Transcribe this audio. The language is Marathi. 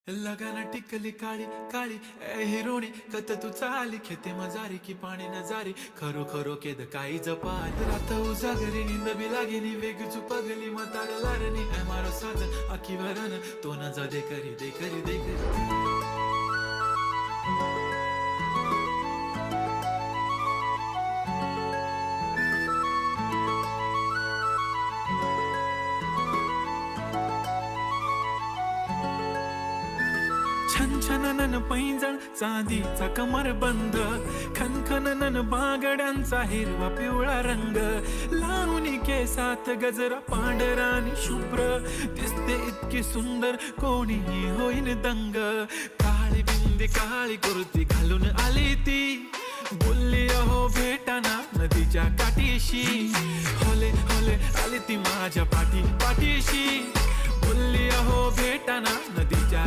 लगाना टिकली काळी काळी ए हिरोणी कत तू चाली खेते मजारी की पाणी नजारी खरो खरो केद काही जपाल रात उजागरी निंद बी लागेनी वेग चुपगली मताड लारणी ए मारो साज आखी भरन तो न जा दे करी दे करी दे करी छन छननन पैंजण चांदीचा कमर बंद खनखननन बांगड्यांचा हिरवा पिवळा रंग लावणी केसात गजरा पांढरा आणि शुभ्र दिसते इतकी सुंदर कोणीही होईन दंग काळी बिंदी काळी कुर्ती घालून आली ती बोलली अहो भेटाना नदीच्या काठीशी होले होले आली ती माझ्या पाठीशी बोलली अहो भेटाना नदीच्या